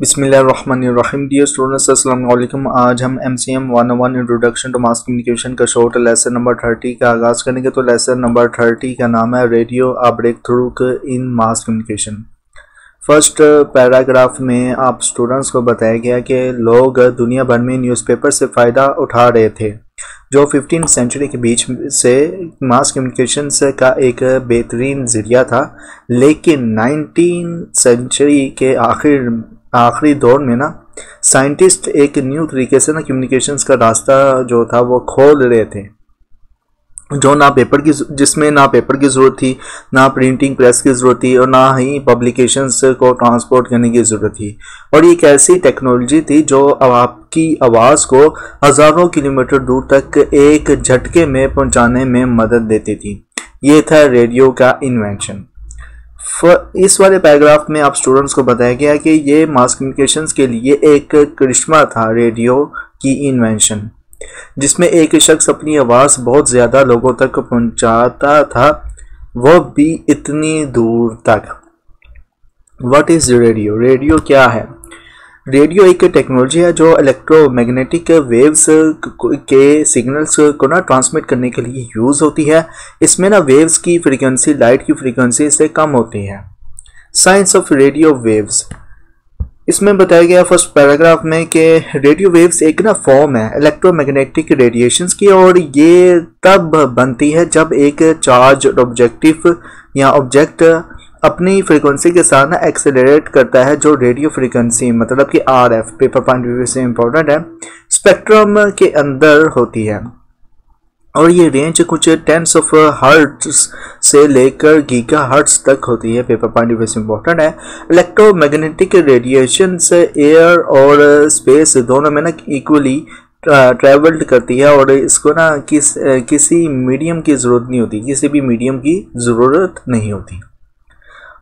बिस्मिल्लाहिर्रहमानिर्रहीम। Dear students, अस्सलाम वालेकुम। आज हम MCM 101 introduction to mass communication का शॉर्ट लेसन नंबर 30 का आगाज़ करेंगे। तो लेसन नंबर 30 का नाम है radio a breakthrough in mass communication. First paragraph में आप स्टूडेंट्स को बताया गया कि लोग दुनिया भर में न्यूज़पेपर से फ़ायदा उठा रहे थे, जो 15वीं सेंचुरी के बीच से मास कम्युनिकेशन का एक बेहतरीन ज़रिया था। लेकिन 19वीं सेंचुरी के आखिरी दौर में ना साइंटिस्ट एक न्यू तरीके से ना कम्युनिकेशंस का रास्ता जो था वो खोल रहे थे, जो जिसमें ना पेपर की ज़रूरत थी, ना प्रिंटिंग प्रेस की ज़रूरत थी और ना ही पब्लिकेशंस को ट्रांसपोर्ट करने की ज़रूरत थी। और ये एक ऐसी टेक्नोलॉजी थी जो आपकी आवाज़ को हज़ारों किलोमीटर दूर तक एक झटके में पहुंचाने में मदद देती थी। ये था रेडियो का इन्वेंशन। इस वाले पैराग्राफ में आप स्टूडेंट्स को बताया गया कि ये मास कम्युनिकेशंस के लिए एक करिश्मा था रेडियो की इन्वेंशन, जिसमें एक शख्स अपनी आवाज़ बहुत ज़्यादा लोगों तक पहुंचाता था, वो भी इतनी दूर तक। What is radio? रेडियो क्या है? रेडियो एक टेक्नोलॉजी है जो इलेक्ट्रोमैग्नेटिक वेव्स के सिग्नल्स को ना ट्रांसमिट करने के लिए यूज़ होती है। इसमें ना वेव्स की फ्रीक्वेंसी लाइट की फ्रीक्वेंसी से कम होती है। साइंस ऑफ रेडियो वेव्स, इसमें बताया गया फर्स्ट पैराग्राफ में कि रेडियो वेव्स एक ना फॉर्म है इलेक्ट्रोमैग्नेटिक रेडिएशंस की, और ये तब बनती है जब एक चार्ज ऑब्जेक्टिव या ऑब्जेक्ट अपनी फ्रीक्वेंसी के साथ ना एक्सेलरेट करता है, जो रेडियो फ्रीक्वेंसी मतलब कि RF paper point of view से इम्पोर्टेंट है, स्पेक्ट्रम के अंदर होती है। और ये रेंज कुछ टेंस ऑफ हर्ट्ज से लेकर गीगा हर्ट्ज तक होती है, पेपर पॉइंट ऑफ व्यू से इम्पोर्टेंट है। इलेक्ट्रोमैग्नेटिक रेडिएशन से एयर और स्पेस दोनों में ना इक्वली ट्रेवल्ड करती है, और इसको ना किसी मीडियम की ज़रूरत नहीं होती, किसी भी मीडियम की ज़रूरत नहीं होती।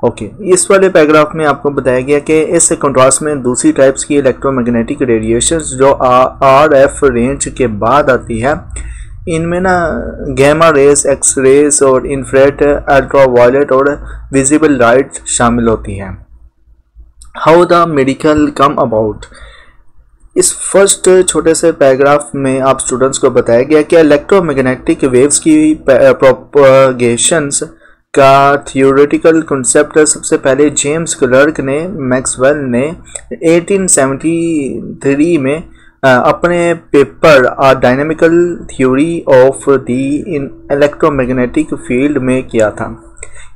ओके, इस वाले पैराग्राफ में आपको बताया गया कि इस कंट्रास्ट में दूसरी टाइप्स की इलेक्ट्रोमैग्नेटिक रेडिएशंस जो RF रेंज के बाद आती है, इनमें ना गैमा रेस, एक्स रेस और इंफ्रारेड, अल्ट्रावायलेट और विजिबल लाइट शामिल होती है। How the medical come about, इस फर्स्ट छोटे से पैराग्राफ में आप स्टूडेंट्स को बताया गया कि इलेक्ट्रोमैग्नेटिक वेव्स की प्रोपगेशंस का थियोरेटिकल कॉन्सेप्ट सबसे पहले जेम्स क्लर्क ने, मैक्सवेल ने 1873 में अपने paper a dynamical theory of the electromagnetic field में किया था।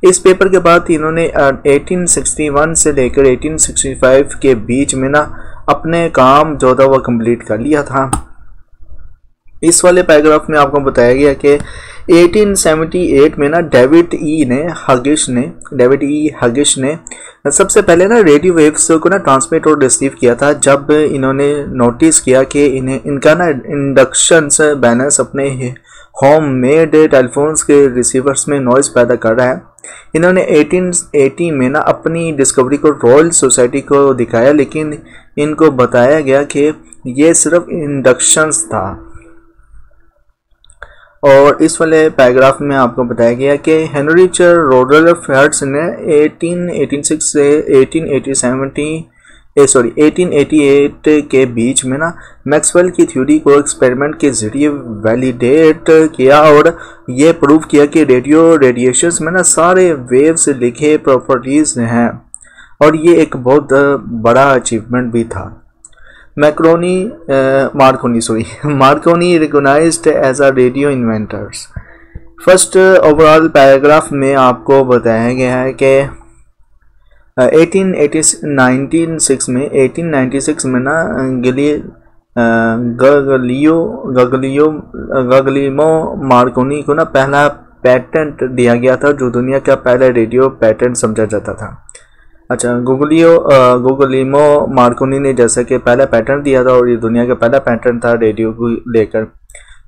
इस पेपर के बाद इन्होंने 1861 से लेकर 1865 के बीच में ना अपने काम जो था वह कंप्लीट कर लिया था। इस वाले पैराग्राफ में आपको बताया गया कि 1878 में ना डेविड ई हगिश ने सबसे पहले ना रेडियो वेव्स को ना ट्रांसमिट और रिसीव किया था, जब इन्होंने नोटिस किया कि इनका ना इंडक्शन बैलेंस अपने होम मेड टेलीफोन्स के रिसीवर्स में नॉइज़ पैदा कर रहा है। इन्होंने 1880 में ना अपनी डिस्कवरी को रॉयल सोसाइटी को दिखाया, लेकिन इनको बताया गया कि ये सिर्फ इंडक्शंस था। और इस वाले पैराग्राफ में आपको बताया गया कि हेनरिच रोडोल्फ हर्ट्ज ने 1886 से 1888 के बीच में ना मैक्सवेल की थ्योरी को एक्सपेरिमेंट के जरिए वैलिडेट किया, और ये प्रूव किया कि रेडियो रेडिएशंस में ना सारे वेव्स लिखे प्रॉपर्टीज हैं, और ये एक बहुत बड़ा अचीवमेंट भी था। Marconi recognised as a radio inventors. First overall paragraph में आपको बताया गया है कि 1896 में ना गगलियो मार्कोनी को ना पहला पेटेंट दिया गया था, जो दुनिया का पहला रेडियो पेटेंट समझा जाता था। अच्छा, गुगलिमो मार्कोनी ने जैसा कि पहला पैटर्न दिया था, और ये दुनिया का पहला पैटर्न था रेडियो को लेकर।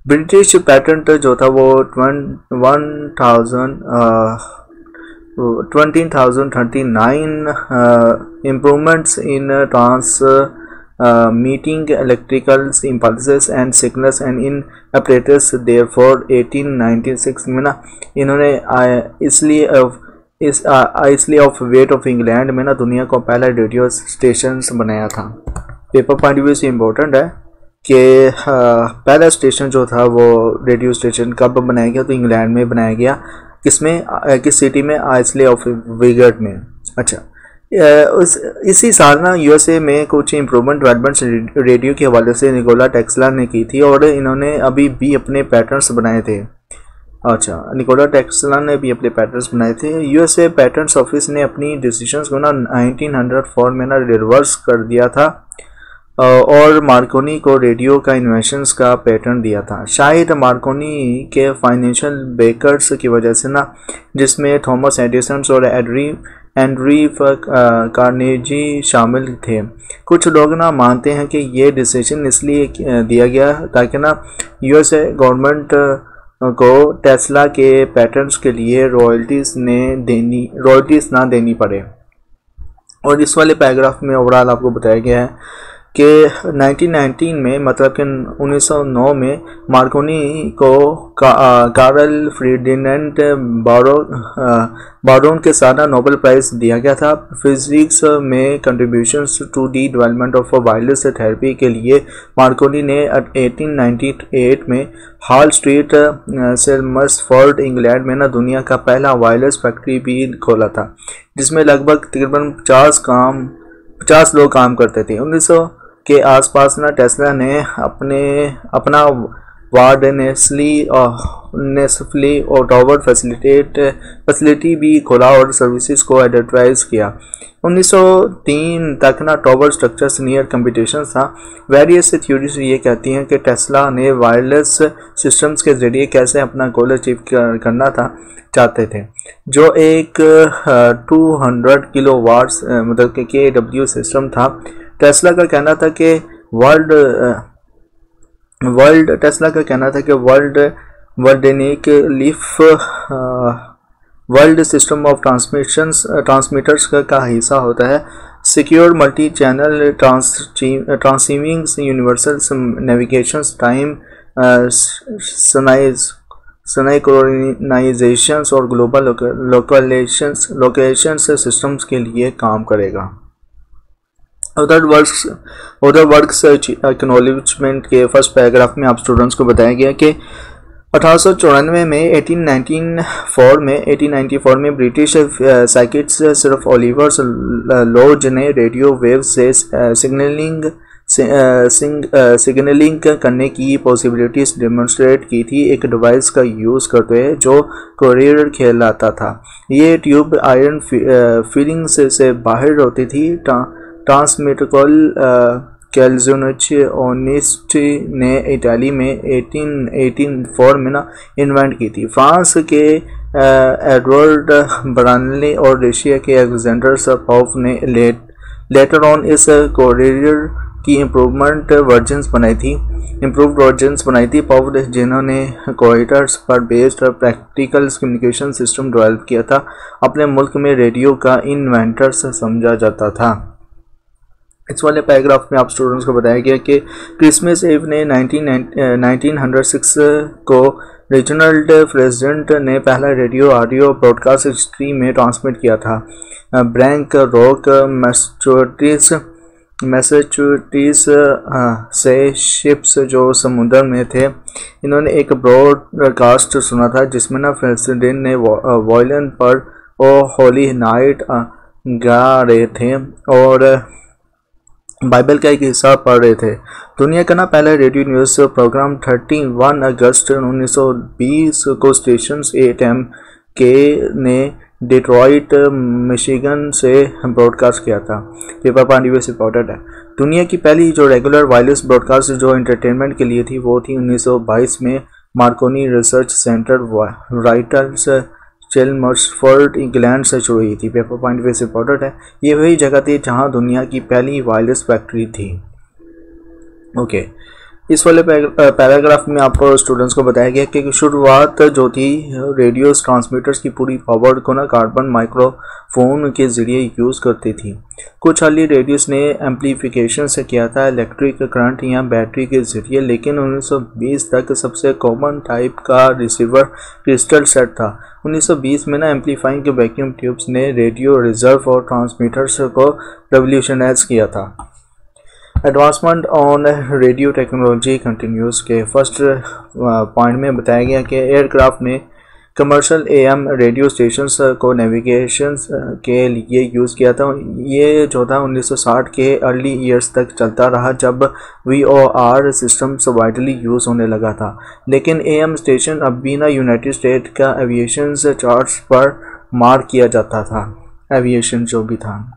ब्रिटिश पैटेंट जो था वो 20,039 improvements in meeting electrical impulses and signals and in operators. Therefore 1896 में ना इन्होंने इसलिए इस आइसले ऑफ वेट ऑफ इंग्लैंड में ना दुनिया को पहला रेडियो स्टेशन बनाया था। पेपर पॉइंट व्यू से इम्पोर्टेंट है कि पहला स्टेशन जो था वो रेडियो स्टेशन कब बनाया गया, तो इंग्लैंड में बनाया गया। किसमें, किस सिटी में, आइसले ऑफ वेट में। अच्छा, इसी साल ना यूएसए में कुछ इम्प्रूवमेंट डेवलपमेंट्स रेडियो के हवाले से निकोला टेस्ला ने की थी और इन्होंने अभी भी अपने पैटर्न्स बनाए थे। अच्छा, निकोला टेस्ला ने भी अपने पैटर्न्स बनाए थे। यूएसए पैटर्न्स ऑफिस ने अपनी डिसीजंस को ना 1904 में ना रिवर्स कर दिया था और मार्कोनी को रेडियो का इन्वेंशंस का पैटर्न दिया था। शायद मार्कोनी के फाइनेंशियल बेकर्स की वजह से ना, जिसमें थॉमस एडिसन और एंड्री कार्नेजी शामिल थे। कुछ लोग ना मानते हैं कि ये डिसीजन इसलिए दिया गया ताकि ना यूएसए गवर्नमेंट को टेस्ला के पैटर्न्स के लिए रॉयल्टीज ना देनी पड़े। और इस वाले पैराग्राफ में ओवरऑल आपको बताया गया है कि 1919 में, मतलब कि 1909 में मार्कोनी को कार्ल फ्रीडिनेंट बारोन के साथ नोबेल प्राइज दिया गया था। फिजिक्स में contributions to the development of wireless therapy के लिए मार्कोनी ने 1898 में हॉल स्ट्रीट सेल्मसफोर्ड इंग्लैंड में ना दुनिया का पहला वायरलेस फैक्ट्री भी खोला था, जिसमें लगभग तकरीबन 50 लोग काम करते थे। 1900 के आसपास ना टेस्ला ने अपना वार्ड नेस्ली और टावर फैसिलिटी भी खोला और सर्विसेज को एडवर्टाइज किया। 1903 तक ना टावर स्ट्रक्चर्स नियर कंपटीशन था। वेरियस थ्योरीज ये कहती हैं कि टेस्ला ने वायरलेस सिस्टम्स के जरिए कैसे अपना गोल अचीव करना चाहते थे, जो एक 200 किलोवाट्स मतलब कि KW सिस्टम था। टेस्ला का कहना था कि वर्ल्ड सिस्टम ऑफ ट्रांसमीटर्स का हिस्सा होता है। Secure multi channel transceiving universal navigation time synchronisation और ग्लोबल लोकेशन सिस्टम्स के लिए काम करेगा। उधर वर्क्स एक्नॉलेजमेंट के फर्स्ट पैराग्राफ में आप स्टूडेंट्स को बताया गया कि 1894 में 1894 में ब्रिटिश साइकिट्स सिर्फ ओलिवर लॉज ने रेडियो वेव से सिग्नलिंग करने की पॉसिबिलिटीज डेमोन्स्ट्रेट की थी, एक डिवाइस का यूज़ करते हुए जो कोरियर कहलाता था। ये ट्यूब आयरन फिलिंग से बाहर होती थी। ट्रांसमिटरल कैल्जुनची ओनिस्टी ने इटाली में 1884 में ना इन्वेंट की थी। फ्रांस के एडवर्ड ब्रानली और रशिया के अलेक्जेंडर सपोव ने लेटर ऑन इस कोरियर की इम्प्रूव्ड वर्जन्स बनाई थी पॉव, जिन्होंने कोरियर्स पर based practical communication system develop किया था। अपने मुल्क में रेडियो का इन्वेंटर्स समझा जाता था। इस वाले पैराग्राफ में आप स्टूडेंट्स को बताया गया कि क्रिसमस ईव ने 1906 को रीजनल प्रेसिडेंट ने पहला रेडियो ऑडियो ब्रॉडकास्ट हिस्ट्री में ट्रांसमिट किया था। ब्रैंक रॉक मैसाचुसेट्स से शिप्स जो समुद्र में थे, इन्होंने एक ब्रॉडकास्ट सुना था जिसमें ना प्रेसिडेंट ने वॉयलिन पर ओ होली नाइट गा रहे थे और बाइबल का एक हिस्सा पढ़ रहे थे। दुनिया का ना पहला रेडियो न्यूज़ प्रोग्राम 31 अगस्त 1920 को स्टेशन 8M के ने डिट्रॉइट मिशिगन से ब्रॉडकास्ट किया था। पेपर पॉइंट व्यू से इंपॉर्टेंट है। दुनिया की पहली जो रेगुलर वायरलेस ब्रॉडकास्ट जो एंटरटेनमेंट के लिए थी वो थी 1922 में मार्कोनी रिसर्च सेंटर राइटल्स चेल्मसफोर्ड इंग्लैंड से शुरू हुई थी। पेपर पॉइंट व्यू से इंपॉर्टेंट है। ये वही जगह थी जहां दुनिया की पहली वायरलेस फैक्ट्री थी। ओके, इस वाले पैराग्राफ में आपको स्टूडेंट्स को बताया गया कि शुरुआत जो थी रेडियो ट्रांसमीटर्स की पूरी पावर को ना कार्बन माइक्रोफोन के ज़रिए यूज़ करती थी। कुछ अर्ली रेडियोस ने एम्पलीफिकेशन से किया था इलेक्ट्रिक करंट या बैटरी के ज़रिए, लेकिन 1920 तक सबसे कॉमन टाइप का रिसीवर क्रिस्टल सेट था। 1920 में ना एम्पलीफाइंग के वैक्यूम ट्यूब्स ने रेडियो रिजर्व और ट्रांसमीटर्स को रेवोल्यूशनाइज किया था। Advancement on radio technology continuous के फर्स्ट पॉइंट में बताया गया कि एयरक्राफ्ट ने कमर्शियल एएम रेडियो स्टेशंस को नेविगेशन के लिए यूज़ किया था। ये जो था 1960 के अर्ली ईयर्स तक चलता रहा जब VOR सिस्टम्स वाइडली यूज़ होने लगा था, लेकिन एएम स्टेशन अब भी ना यूनाइटेड स्टेट का एविएशन चार्ट्स पर मार्क किया जाता था, एविएशन जो भी था।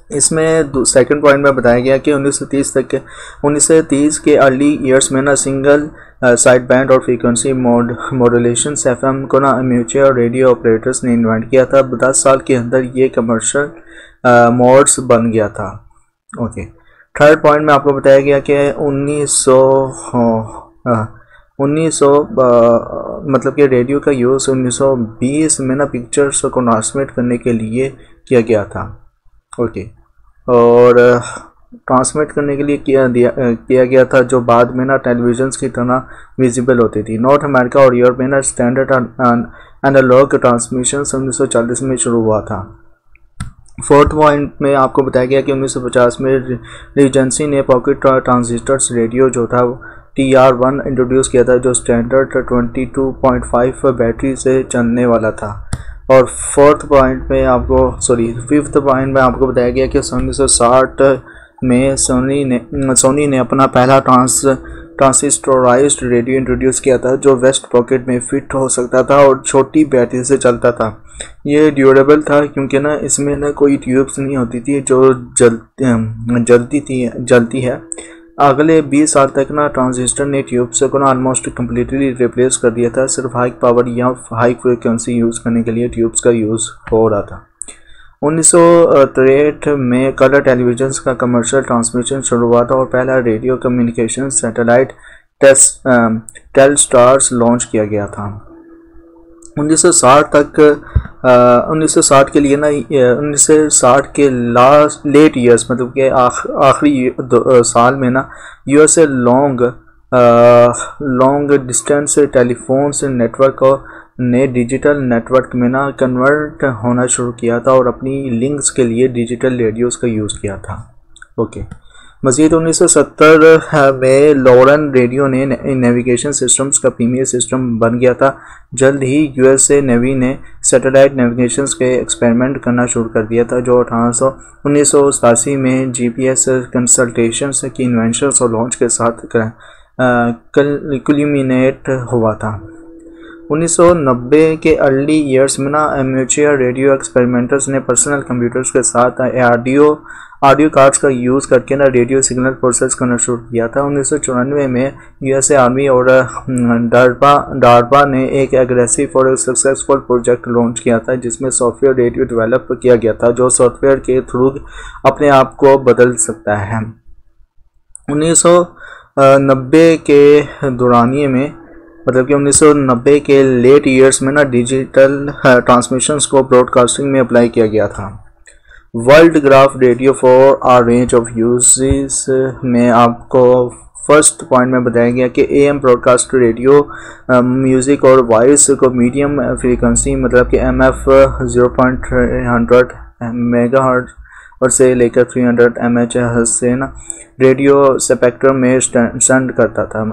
इसमें सेकंड पॉइंट में बताया गया कि 1930 के अर्ली ईयर्स में ना सिंगल साइड बैंड और फ्रीक्वेंसी मॉड्यूलेशन एफएम को ना अमेच्योर रेडियो ऑपरेटर्स ने इन्वेंट किया था। 10 साल के अंदर ये कमर्शियल मोड्स बन गया था। ओके, थर्ड पॉइंट में आपको बताया गया कि 1900 मतलब कि रेडियो का यूज़ 1920 में ना पिक्चर्स को ट्रांसमिट करने के लिए किया गया था। ओके, और ट्रांसमिट करने के लिए किया गया था, जो बाद में ना टेलीविजन्स की तरह विजिबल होती थी। नॉर्थ अमेरिका और यूरोप में ना स्टैंडर्ड एनालॉग ट्रांसमिशन 1940 में शुरू हुआ था। फोर्थ पॉइंट में आपको बताया गया कि 1950 में रीजेंसी ने पॉकेट ट्रांजिस्टर्स रेडियो जो था TR1 इंट्रोड्यूस किया था, जो स्टैंडर्ड 22.5 बैटरी से चलने वाला था। और फिफ्थ पॉइंट में आपको बताया गया कि 1960 में सोनी ने अपना पहला ट्रांसिस्टराइज्ड रेडियो इंट्रोड्यूस किया था, जो वेस्ट पॉकेट में फिट हो सकता था और छोटी बैटरी से चलता था। ये ड्यूरेबल था क्योंकि ना इसमें ना कोई ट्यूब्स नहीं होती थी जो जलती है। अगले 20 साल तक ना ट्रांजिस्टर ने ट्यूब्स को ना ऑलमोस्ट कम्प्लीटली रिप्लेस कर दिया था। सिर्फ हाई पावर या हाई फ्रिक्वेंसी यूज़ करने के लिए ट्यूब्स का यूज़ हो रहा था। 1963 में कलर टेलीविजन का कमर्शियल ट्रांसमिशन शुरू हुआ था और पहला रेडियो कम्युनिकेशन सैटेलाइट टेलस्टार्स लॉन्च किया गया था। 1960 के लिए ना 1960 के लेट ईयर्स मतलब कि आखिरी साल में ना USA long distance telephone network ने डिजिटल नेटवर्क में ना कन्वर्ट होना शुरू किया था और अपनी लिंक्स के लिए डिजिटल रेडियोस का यूज़ किया था। ओके, मज़ीद 1970 में लॉरेन रेडियो ने नेविगेशन सिस्टम्स का प्रीमियर सिस्टम बन गया था। जल्द ही यूएसए नेवी ने सैटेलाइट नेविगेशन के एक्सपेरिमेंट करना शुरू कर दिया था, जो 1987 में जीपीएस कंसल्टेशन की इन्वेंशन और लॉन्च के साथ कल्यूमिनेट हुआ था। 1990 के अर्ली ईयर्स में ना एमेच्योर रेडियो एक्सपेरिमेंटर्स ने पर्सनल कंप्यूटर्स के साथ ऑडियो कार्ड्स का यूज़ करके ना रेडियो सिग्नल प्रोसेस करना शुरू किया था। 1994 में यूएसए आर्मी और डार्पा ने एक एग्रेसिव और सक्सेसफुल प्रोजेक्ट लॉन्च किया था, जिसमें सॉफ्टवेयर रेडियो डेवलप किया गया था, जो सॉफ्टवेयर के थ्रू अपने आप को बदल सकता है। 1990 के दौरानिए में मतलब कि 1990 के लेट ईयर्स में ना डिजिटल ट्रांसमिशंस को ब्रॉडकास्टिंग में अप्लाई किया गया था। World graph radio for uh range of uses में आपको फर्स्ट पॉइंट में बताया गया कि एएम ब्रॉडकास्ट रेडियो म्यूज़िक और वॉइस को मीडियम फ्रीक्वेंसी मतलब कि MF 0.300 मेगाहर्ट्ज़ और से लेकर 300 MHz से ना रेडियो स्पेक्ट्रम में सेंड करता था।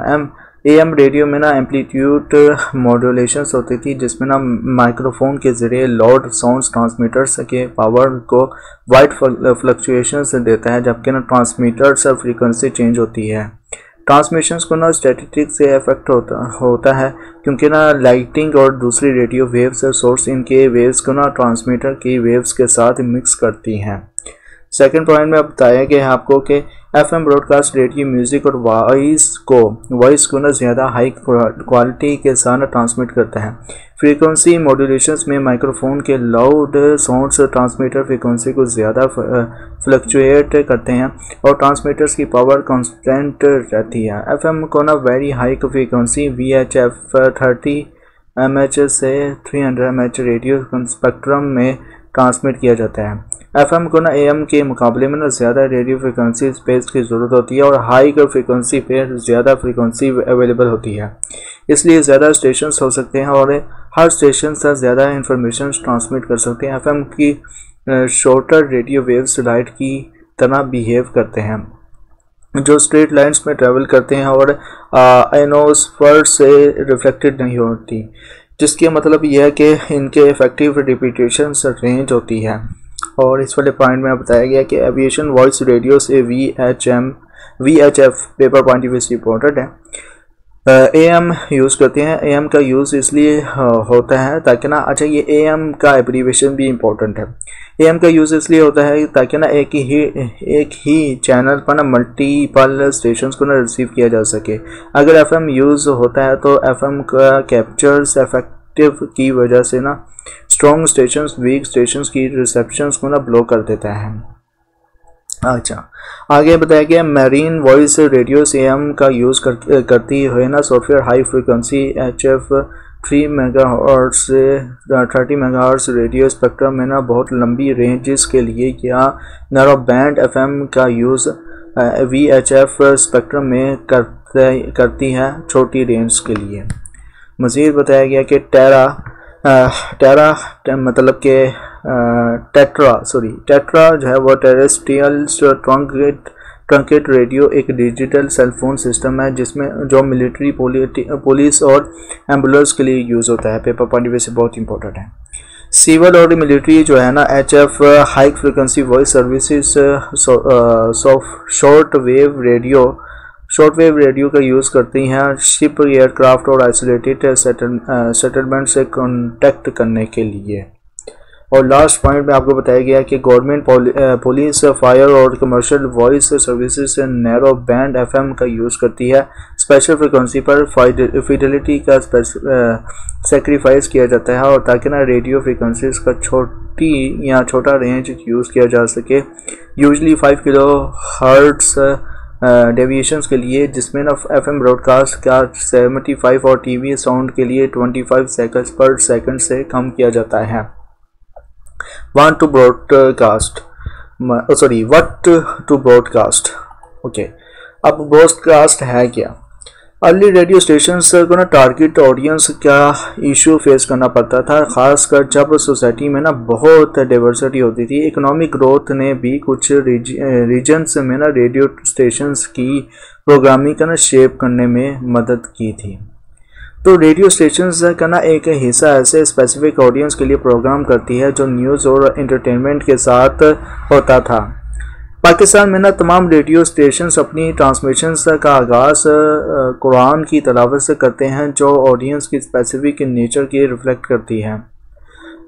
एएम रेडियो में ना एम्पलीट्यूड मॉड्यूलेशंस होती थी, जिसमें ना माइक्रोफोन के ज़रिए लाउड साउंड्स ट्रांसमीटर्स के पावर को वाइड फ्लक्चुएशंस देता है, जबकि ना ट्रांसमीटर्स फ्रीक्वेंसी चेंज होती है। ट्रांसमिशंस को ना स्टैटिस्टिक से इफेक्ट होता है क्योंकि ना लाइटिंग और दूसरी रेडियो वेव्स सोर्स इनके वेव्स को ना ट्रांसमीटर की वेव्स के साथ मिक्स करती हैं। सेकंड पॉइंट में बताया गया है आपको कि एफएम ब्रॉडकास्ट रेडियो म्यूज़िक और वॉइस को ना ज़्यादा हाई क्वालिटी के साथ ट्रांसमिट करता है। फ्रीक्वेंसी मॉड्यूलेशंस में माइक्रोफोन के लाउड साउंड्स ट्रांसमीटर फ्रीक्वेंसी को ज़्यादा फ्लक्चुएट करते हैं और ट्रांसमीटर्स की पावर कांस्टेंट रहती है। एफएम को ना very high frequency VHF 30 MH से 300 MH रेडियो स्पेक्ट्रम में ट्रांसमिट किया जाता है। एफएम को ना एएम के मुकाबले में ना ज़्यादा रेडियो फ्रीक्वेंसी स्पेस की ज़रूरत होती है और हाई फ्रीक्वेंसी पे ज़्यादा फ्रीक्वेंसी अवेलेबल होती है, इसलिए ज़्यादा स्टेशंस हो सकते हैं और हर स्टेशन से ज़्यादा इंफॉर्मेशन ट्रांसमिट कर सकते हैं। एफएम की शॉर्टर रेडियो वेव्स लाइट की तरह बिहेव करते हैं जो स्ट्रेट लाइंस में ट्रेवल करते हैं और आयनोस्फीयर से रिफ्लेक्टेड नहीं होती, जिसके मतलब यह है कि इनके इफेक्टिव रिपीटेशन रेंज होती है। और इस वाले पॉइंट में बताया गया कि एविएशन वॉइस रेडियो से VHF paper point of view से इम्पोर्टेंट है। AM यूज़ करते हैं। AM का यूज़ इसलिए होता है ताकि ना, अच्छा ये AM का एब्रीविएशन भी इम्पोर्टेंट है। AM का यूज़ इसलिए होता है ताकि ना एक ही चैनल पर ना मल्टीपल स्टेशंस को ना रिसीव किया जा सके। अगर FM यूज़ होता है तो FM का कैप्चर्स इफेक्टिव की वजह से ना स्ट्रॉन्ग स्टेशंस वीक स्टेशंस की रिसेप्शंस को ना ब्लॉक कर देता है। अच्छा, आगे बताया गया मैरीन वॉइस रेडियो से AM का यूज़ करती हुए ना software high frequency HF 3 megahertz से 30 मेगाहर्ट्ज़ रेडियो स्पेक्ट्रम में ना बहुत लंबी रेंजेस के लिए या नैरो बैंड FM का यूज़ VHF स्पेक्ट्रम में करती है छोटी रेंज के लिए। मज़ीद बताया गया कि टेरा मतलब के टेट्रा जो है वो टेरेस्ट्रियल ट्रंकेट रेडियो एक डिजिटल सेल फोन सिस्टम है जिसमें जो मिलिट्री पुलिस और एम्बुलेंस के लिए यूज़ होता है। पेपर पॉइंट ऑफ व्यू से बहुत इंपॉर्टेंट है। सिविल और मिलिट्री जो है ना HF high frequency voice services short wave radio का यूज़ करती हैं शिप एयरक्राफ्ट और आइसोलेटेड सेटलमेंट से कॉन्टेक्ट करने के लिए। और लास्ट पॉइंट में आपको बताया गया कि गवर्नमेंट पुलिस फायर और commercial voice services narrow band FM का यूज़ करती है। स्पेशल फ्रिक्वेंसी पर फिडेलिटी का सेक्रीफाइस किया जाता है और ताकि ना रेडियो फ्रिक्वेंसीज का छोटा रेंज यूज़ किया जा सके, यूजली 5 किलो हर्ट्ज़ डेविएशंस के लिए, जिसमें ना FM ब्रॉडकास्ट का 75 और TV साउंड के लिए 25 सेकंड्स पर सेकंड से कम किया जाता है। what to broadcast ओके, अब ब्रॉडकास्ट है क्या? अर्ली रेडियो स्टेशंस को ना टारगेट ऑडियंस का इशू फेस करना पड़ता था, खासकर जब सोसाइटी में ना बहुत डाइवर्सिटी होती थी। इकोनॉमिक ग्रोथ ने भी कुछ रीजन्स में ना रेडियो स्टेशंस की प्रोग्रामिंग का ना शेप करने में मदद की थी। तो रेडियो स्टेशंस का ना एक हिस्सा ऐसे स्पेसिफिक ऑडियंस के लिए प्रोग्राम करती है जो न्यूज़ और एंटरटेनमेंट के साथ होता था। पाकिस्तान में ना तमाम रेडियो स्टेशंस अपनी ट्रांसमिशंस का आगाज़ कुरान की तिलावत से करते हैं जो ऑडियंस की स्पेसिफिक नेचर की रिफ्लेक्ट करती है।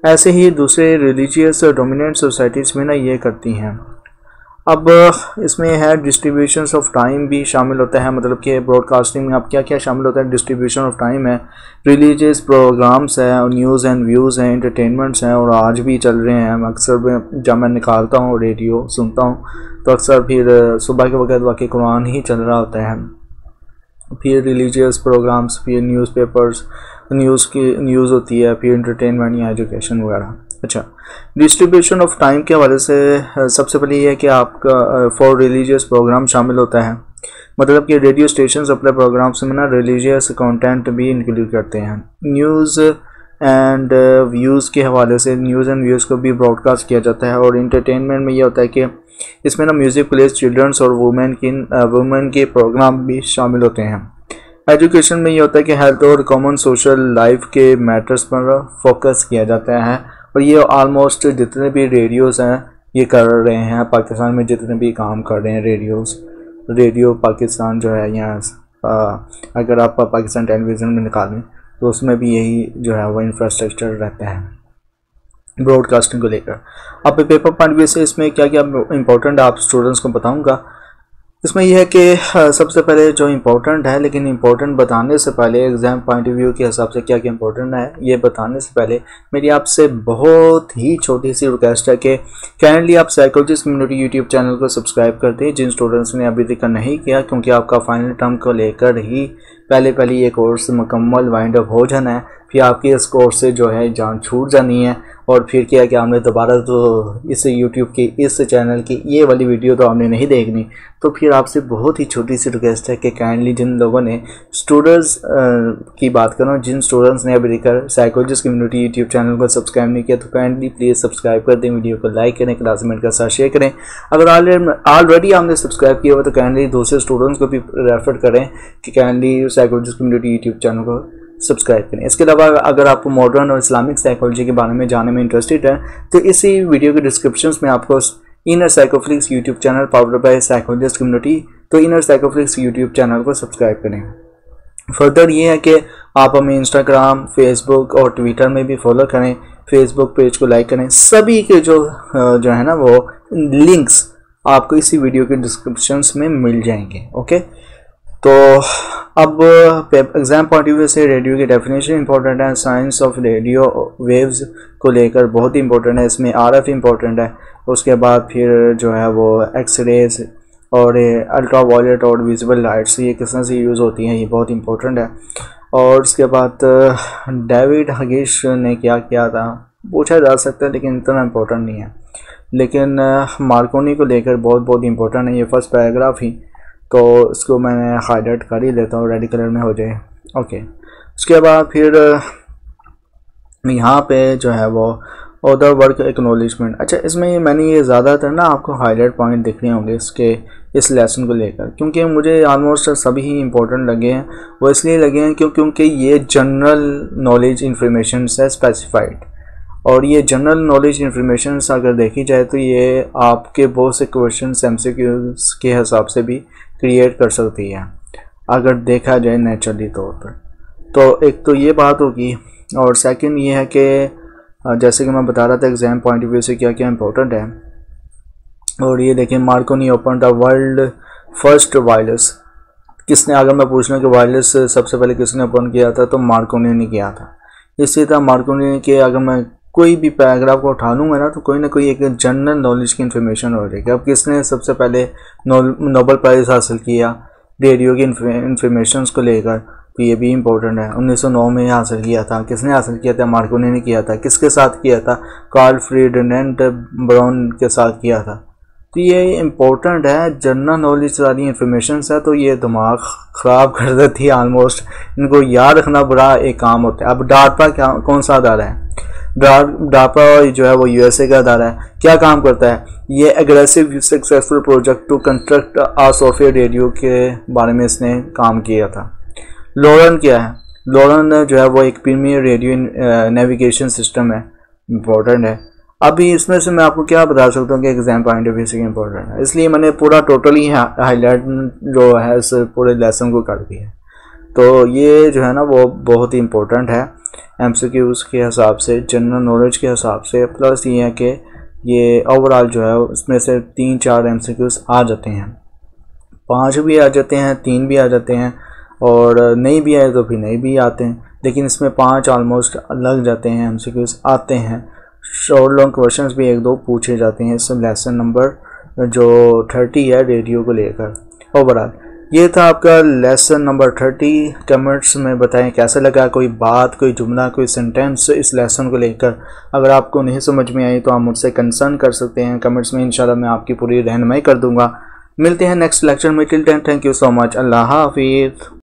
ऐसे ही दूसरे रिलीजियस डोमिनेंट सोसाइटीज़ में ना ये करती हैं। अब इसमें है डिस्ट्रीब्यूशंस ऑफ टाइम भी शामिल होता है, मतलब कि ब्रॉडकास्टिंग में अब क्या क्या शामिल होता है। डिस्ट्रीब्यूशन ऑफ टाइम है, रिलीजियस प्रोग्राम्स है, न्यूज़ एंड व्यूज़ हैं, एंटरटेनमेंट्स हैं और आज भी चल रहे हैं। अक्सर जब मैं निकालता हूँ रेडियो सुनता हूँ तो अक्सर फिर सुबह के वक्त वाकई कुरान ही चल रहा होता है, फिर रिलीजियस प्रोग्राम्स, फिर न्यूज़पेपर्स न्यूज़ होती है, फिर एंटरटेनमेंट या एजुकेशन वगैरह। अच्छा, डिस्ट्रीब्यूशन ऑफ टाइम के हवाले से सबसे पहले ये है कि आपका फॉर रिलीजियस प्रोग्राम शामिल होता है, मतलब कि रेडियो स्टेशंस अपने प्रोग्राम्स में ना रिलीजियस कंटेंट भी इंक्लूड करते हैं। न्यूज़ एंड व्यूज़ के हवाले से न्यूज़ एंड व्यूज़ को भी ब्रॉडकास्ट किया जाता है। और इंटरटेनमेंट में ये होता है कि इसमें ना म्यूज़िक, प्लेस, चिल्ड्रंस और वुमेन के प्रोग्राम भी शामिल होते हैं। एजुकेशन में ये होता है कि हेल्थ और कॉमन सोशल लाइफ के मैटर्स पर फोकस किया जाता है और ये ऑलमोस्ट जितने भी रेडियोज़ हैं ये कर रहे हैं पाकिस्तान में, जितने भी काम कर रहे हैं रेडियो पाकिस्तान जो है यहाँ अगर आप पाकिस्तान टेलीविज़न में निकालें तो उसमें भी यही जो है वो इंफ्रास्ट्रक्चर रहता है ब्रॉडकास्टिंग को लेकर। अब पेपर पॉइंट ऑफ व्यू से इसमें क्या क्या इंपॉर्टेंट आप स्टूडेंट्स को बताऊँगा। इसमें यह है कि सबसे पहले जो इम्पोर्टेंट है, लेकिन इम्पोर्टेंट बताने से पहले एग्ज़ाम पॉइंट ऑफ व्यू के हिसाब से क्या क्या इम्पोर्टेंट है ये बताने से पहले मेरी आपसे बहुत ही छोटी सी रिक्वेस्ट है कि काइंडली आप साइकोलॉजिस्ट कम्युनिटी यूट्यूब चैनल को सब्सक्राइब कर दें जिन स्टूडेंट्स ने अभी तक नहीं किया, क्योंकि आपका फाइनल टर्म को लेकर ही पहले ये कोर्स मुकम्मल वाइंड अप हो जाना है, फिर आपकी इस कोर्स से जो है जान छूट जानी है और फिर क्या कि आपने दोबारा तो इस यूट्यूब की इस चैनल की ये वाली वीडियो तो आपने नहीं देखनी, तो फिर आपसे बहुत ही छोटी सी रिक्वेस्ट है कि काइंडली जिन लोगों ने स्टूडेंट्स की बात करो, जिन स्टूडेंट्स ने अभी तक साइकोलॉजिस्ट कम्युनिटी यूट्यूब चैनल को सब्सक्राइब नहीं किया तो काइंडली प्लीज़ सब्सक्राइब कर दें, वीडियो को लाइक करें, क्लासमेट का साथ शेयर करें। अगर ऑलरेडी आपने सब्सक्राइब किया हुआ तो काइंडली दूसरे स्टूडेंट्स को भी रेफर करें कि kindly psychologist community YouTube channel को सब्सक्राइब करें। इसके अलावा अगर आपको मॉडर्न और इस्लामिक साइकोलॉजी के बारे में जानने में इंटरेस्टेड है तो इसी वीडियो के डिस्क्रिप्शन में आपको Inner Psychoflix YouTube channel powered by psychologist community, तो इनर साइकोफ्लिक्स यूट्यूब चैनल को सब्सक्राइब करें। फर्दर ये है कि आप हमें इंस्टाग्राम, फेसबुक और ट्विटर में भी फॉलो करें, फेसबुक पेज को लाइक करें। सभी के जो है ना वो लिंक्स आपको इसी वीडियो के डिस्क्रिप्शन में मिल जाएंगे। ओके, तो अब एग्जाम पॉइंट ऑफ व्यू से रेडियो की डेफिनेशन इंपॉर्टेंट है, साइंस ऑफ रेडियो वेव्स को लेकर बहुत ही इंपॉर्टेंट है, इसमें आरएफ इंपॉर्टेंट है। उसके बाद फिर जो है वो एक्सरेज और अल्ट्रा वायलेट और विजिबल लाइट्स ये किस तरह से यूज़ होती हैं, ये बहुत इंपॉर्टेंट है। और उसके बाद डेविड हगिश ने क्या किया था पूछा जा सकता है लेकिन इतना इंपॉर्टेंट नहीं है, लेकिन मार्कोनी को लेकर बहुत इंपॉर्टेंट है। ये फर्स्ट पैराग्राफ ही, तो इसको मैंने हाईलाइट कर ही लेता हूँ, रेड कलर में हो जाए। ओके, उसके बाद फिर यहाँ पे जो है वो अदर वर्क एक्नॉलेजमेंट। अच्छा, इसमें मैंने ये ज़्यादातर ना आपको हाईलाइट पॉइंट दिख रहे होंगे इसके इस लेसन को लेकर, क्योंकि मुझे ऑलमोस्ट सभी ही इंपॉर्टेंट लगे हैं। वो इसलिए लगे हैं क्योंकि ये जनरल नॉलेज इंफॉर्मेशन से स्पेसिफाइड, और ये जनरल नॉलेज इंफॉर्मेशन अगर देखी जाए तो ये आपके बहुत से क्वेश्चन एमसीक्यूज के हिसाब से भी क्रिएट कर सकती है अगर देखा जाए नेचुरली तौर पर। तो एक तो ये बात होगी, और सेकंड ये है कि जैसे कि मैं बता रहा था एग्जाम पॉइंट ऑफ व्यू से क्या क्या इंपॉर्टेंट है। और ये देखें, Markovnikov open the world first wireless. किसने, अगर मैं पूछ लूँ कि वायरलेस सबसे पहले किसने ओपन किया था तो मार्कोनी ने किया था। इसी तरह मार्कोनी के अगर मैं कोई भी पैराग्राफ को उठा लूँगा ना तो कोई ना कोई एक जनरल नॉलेज की इन्फॉर्मेशन हो जाएगी। अब किसने सबसे पहले नोबेल प्राइज़ हासिल किया रेडियो की इन्फॉर्मेशन को लेकर, तो ये भी इम्पोर्टेंट है। 1909 में हासिल किया था। किसने हासिल किया था? मार्कोनी ने किया था। किसके साथ किया था? कार्ल फ्रीडनेंट ब्राउन के साथ किया था। तो ये इम्पोर्टेंट है, जनरल नॉलेज वाली इन्फॉर्मेशन है, तो ये दिमाग ख़राब कर देती है ऑलमोस्ट। इनको याद रखना बड़ा एक काम होता है। अब डार्पा क्या कौन सा अदारा है? डार्पा जो है वो यूएसए का अदारा है। क्या काम करता है? ये aggressive successful project to construct a software radio के बारे में इसने काम किया था। लोरन क्या है? लोरन जो है वो एक प्रीमियर रेडियो नेविगेशन सिस्टम है, इम्पोर्टेंट है। अभी इसमें से मैं आपको क्या बता सकता हूँ कि एग्जाम पॉइंट ऑफ व्यू से इम्पोर्टेंट है, इसलिए मैंने पूरा टोटली हाईलाइट जो है इस पूरे लेसन को कर दिया। तो ये जो है ना वो बहुत ही इम्पोर्टेंट है एमसीक्यूज़ के हिसाब से, जनरल नॉलेज के हिसाब से। प्लस ये है कि ये ओवरऑल जो है इसमें से 3-4 एमसीक्यूज़ आ जाते हैं, 5 भी आ जाते हैं, 3 भी आ जाते हैं, और नहीं भी आए तो भी नहीं भी आते हैं, लेकिन इसमें 5 ऑलमोस्ट लग जाते हैं एमसीक्यूज़ आते हैं। शॉर्ट लॉन्ग क्वेश्चंस भी 1-2 पूछे जाते हैं इस लेसन नंबर जो 30 है रेडियो को लेकर। ओवरऑल ये था आपका लेसन नंबर 30। कमेंट्स में बताएं कैसा लगा, कोई बात, कोई जुमला, कोई सेंटेंस इस लेसन को लेकर। अगर आपको नहीं समझ में आई तो आप मुझसे कंसर्न कर सकते हैं कमेंट्स में, इंशाल्लाह मैं आपकी पूरी रहनुमाई कर दूंगा। मिलते हैं नेक्स्ट लेक्चर में। Till then thank you so much. अल्लाह हाफिज़।